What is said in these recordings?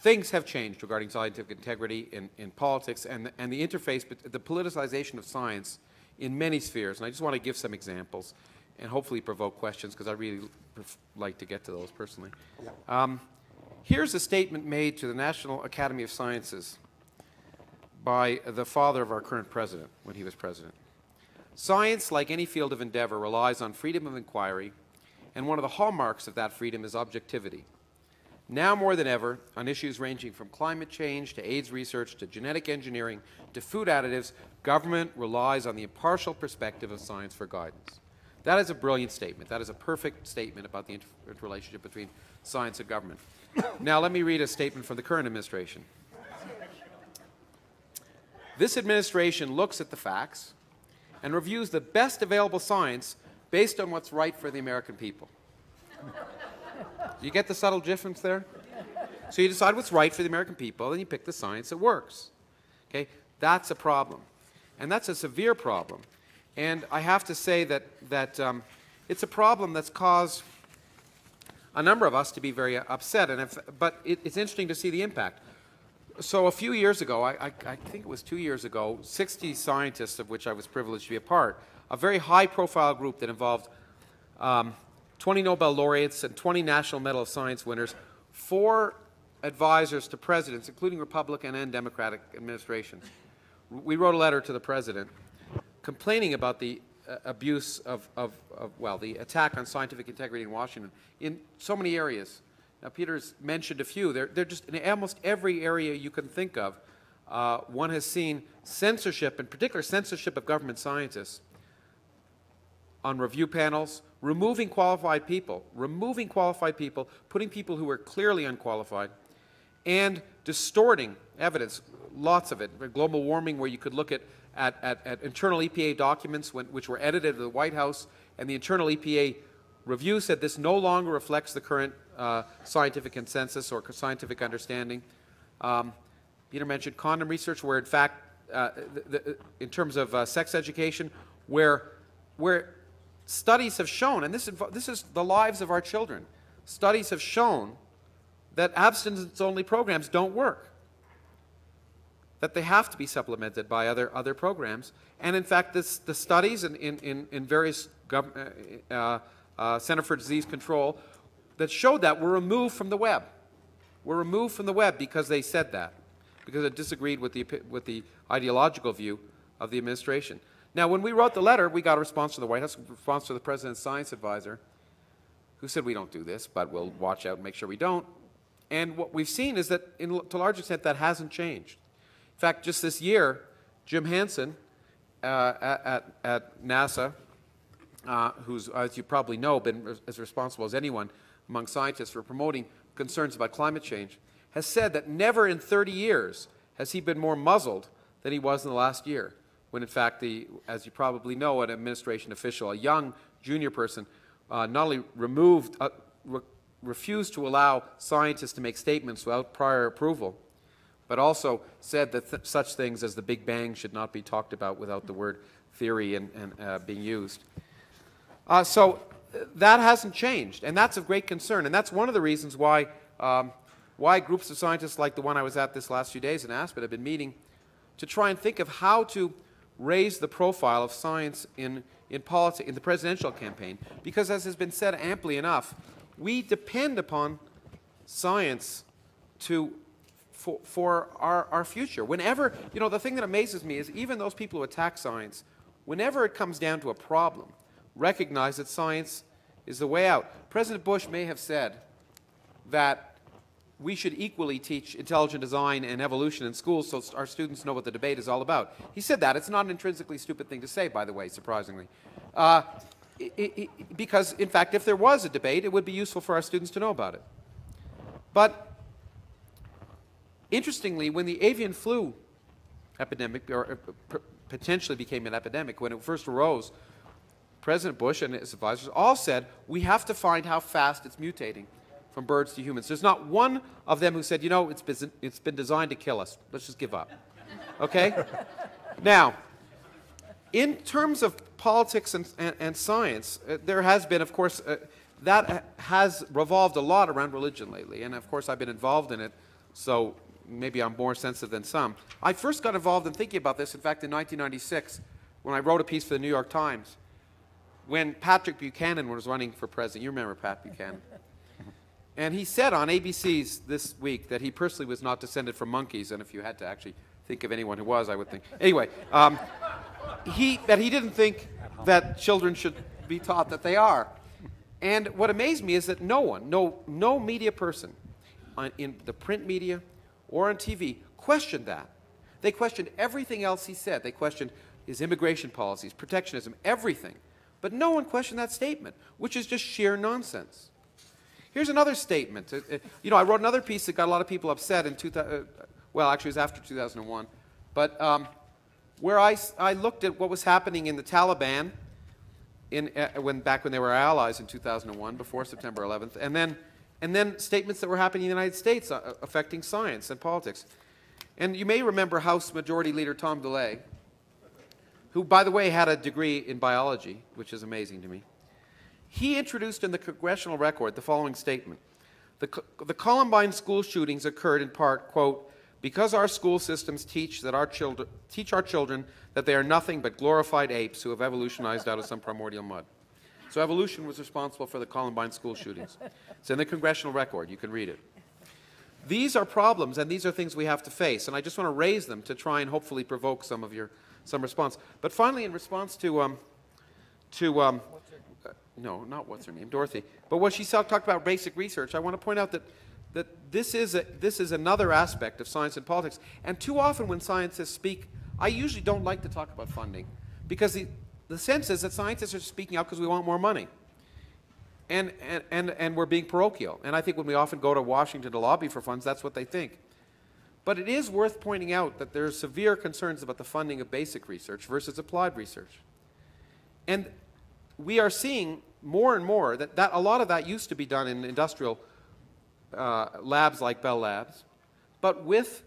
things have changed regarding scientific integrity in politics and the interface, the politicization of science in many spheres. And I just want to give some examples and hopefully provoke questions, because I really like to get to those personally. Here's a statement made to the National Academy of Sciences by the father of our current president when he was president. Science, like any field of endeavor, relies on freedom of inquiry, and one of the hallmarks of that freedom is objectivity. Now more than ever, on issues ranging from climate change to AIDS research to genetic engineering to food additives, government relies on the impartial perspective of science for guidance. That is a brilliant statement. That is a perfect statement about the interrelationship between science and government. Now let me read a statement from the current administration. This administration looks at the facts and reviews the best available science based on what's right for the American people. Do you get the subtle difference there? So you decide what's right for the American people, and you pick the science that works. Okay? That's a problem. And that's a severe problem. And I have to say that it's a problem that's caused a number of us to be very upset. But it's interesting to see the impact. So a few years ago, I think it was 2 years ago, 60 scientists, of which I was privileged to be a part, a very high-profile group that involved 20 Nobel laureates and 20 National Medal of Science winners, 4 advisors to presidents, including Republican and Democratic administrations. We wrote a letter to the president complaining about the abuse well, the attack on scientific integrity in Washington in so many areas. Now, Peter's mentioned a few. They're just in almost every area you can think of. One has seen censorship, in particular censorship of government scientists, on review panels, removing qualified people, putting people who are clearly unqualified, and distorting evidence, lots of it. Global warming, where you could look at internal EPA documents which were edited at the White House, and the internal EPA review said this no longer reflects the current scientific consensus or scientific understanding. Peter mentioned condom research, where in fact, in terms of sex education, where studies have shown, and this is the lives of our children, studies have shown that abstinence-only programs don't work, that they have to be supplemented by other programs. And in fact, the studies in various Center for Disease Control that showed that were removed from the web. Were removed from the web because they said that, because it disagreed with the ideological view of the administration. Now, when we wrote the letter, we got a response from the White House, a response from the President's science advisor, who said, we don't do this, but we'll watch out and make sure we don't. And what we've seen is that, to a large extent, that hasn't changed. In fact, just this year, Jim Hansen at NASA, who's, as you probably know, been as responsible as anyone among scientists for promoting concerns about climate change, has said that never in 30 years has he been more muzzled than he was in the last year, when in fact, as you probably know, an administration official, a young junior person, not only refused to allow scientists to make statements without prior approval, but also said that such things as the Big Bang should not be talked about without the word theory and being used. So that hasn't changed, and that's of great concern. And that's one of the reasons why groups of scientists like the one I was at this last few days in Aspen have been meeting to try and think of how to raise the profile of science in politics, in the presidential campaign. Because, as has been said amply enough, we depend upon science for our future. Whenever, you know, the thing that amazes me is even those people who attack science, whenever it comes down to a problem, recognize that science is the way out. President Bush may have said that we should equally teach intelligent design and evolution in schools so our students know what the debate is all about. He said that. It's not an intrinsically stupid thing to say, by the way, surprisingly. Because, in fact, if there was a debate, it would be useful for our students to know about it. But interestingly, when the avian flu epidemic, or potentially became an epidemic, when it first arose, President Bush and his advisors all said, we have to find how fast it's mutating from birds to humans. There's not one of them who said, you know, it's been designed to kill us. Let's just give up. Okay? Now, in terms of politics and science, there has been, of course, that has revolved a lot around religion lately. And, of course, I've been involved in it so maybe I'm more sensitive than some. I first got involved in thinking about this, in fact, in 1996, when I wrote a piece for the New York Times, when Patrick Buchanan was running for president. You remember Pat Buchanan. And he said on ABC's this week that he personally was not descended from monkeys, and if you had to actually think of anyone who was, I would think. Anyway, that he didn't think that children should be taught that they are. And what amazed me is that no one, no media person in the print media or on TV questioned that. They questioned everything else he said. They questioned his immigration policies, protectionism, everything. But no one questioned that statement, which is just sheer nonsense. Here's another statement. You know, I wrote another piece that got a lot of people upset in well, actually it was after 2001, but where I looked at what was happening in the Taliban back when they were allies in 2001, before September 11th, and then statements that were happening in the United States affecting science and politics. And you may remember House Majority Leader Tom DeLay, who, by the way, had a degree in biology, which is amazing to me. He introduced in the Congressional Record the following statement. The Columbine school shootings occurred in part, quote, because our school systems teach our children that they are nothing but glorified apes who have evolutionized out of some primordial mud. So evolution was responsible for the Columbine school shootings. It's in the Congressional Record. You can read it. These are problems, and these are things we have to face, and I just want to raise them to try and hopefully provoke some response. But finally, in response to no, not what's her name, Dorothy. But when she talked about basic research, I want to point out that this is another aspect of science and politics. And too often when scientists speak, I usually don't like to talk about funding, because the sense is that scientists are speaking out because we want more money. And we're being parochial. And I think when we often go to Washington to lobby for funds, that's what they think. But it is worth pointing out that there are severe concerns about the funding of basic research versus applied research. And we are seeing more and more that a lot of that used to be done in industrial labs like Bell Labs. But with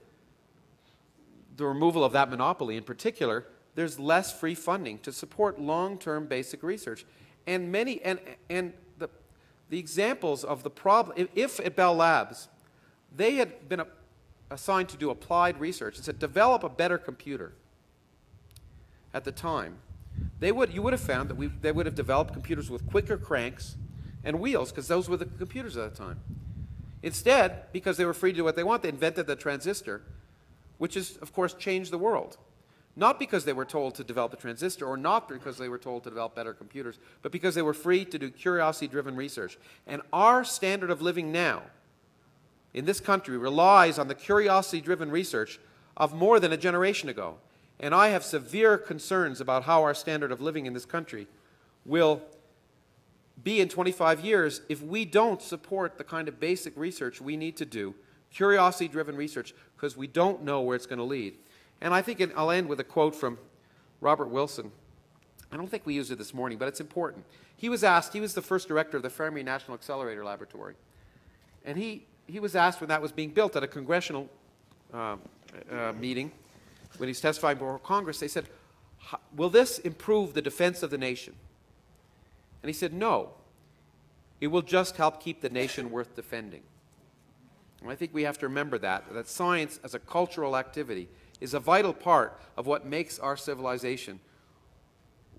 the removal of that monopoly in particular, there's less free funding to support long-term basic research. And the examples of the problem, if at Bell Labs they had been assigned to do applied research and said, develop a better computer at the time, you would have found that they would have developed computers with quicker cranks and wheels, because those were the computers at the time. Instead, because they were free to do what they want, they invented the transistor, which has, of course, changed the world. Not because they were told to develop a transistor, or not because they were told to develop better computers, but because they were free to do curiosity-driven research. And our standard of living now in this country relies on the curiosity-driven research of more than a generation ago. And I have severe concerns about how our standard of living in this country will be in 25 years if we don't support the kind of basic research we need to do, curiosity-driven research, because we don't know where it's going to lead. And I think I'll end with a quote from Robert Wilson. I don't think we used it this morning, but it's important. He was asked, he was the first director of the Fermi National Accelerator Laboratory. And he was asked when that was being built at a congressional meeting, when he's testifying before Congress, they said, will this improve the defense of the nation? And he said, no. It will just help keep the nation worth defending. And I think we have to remember that science as a cultural activity is a vital part of what makes our civilization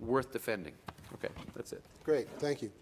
worth defending. Okay, that's it. Great, thank you.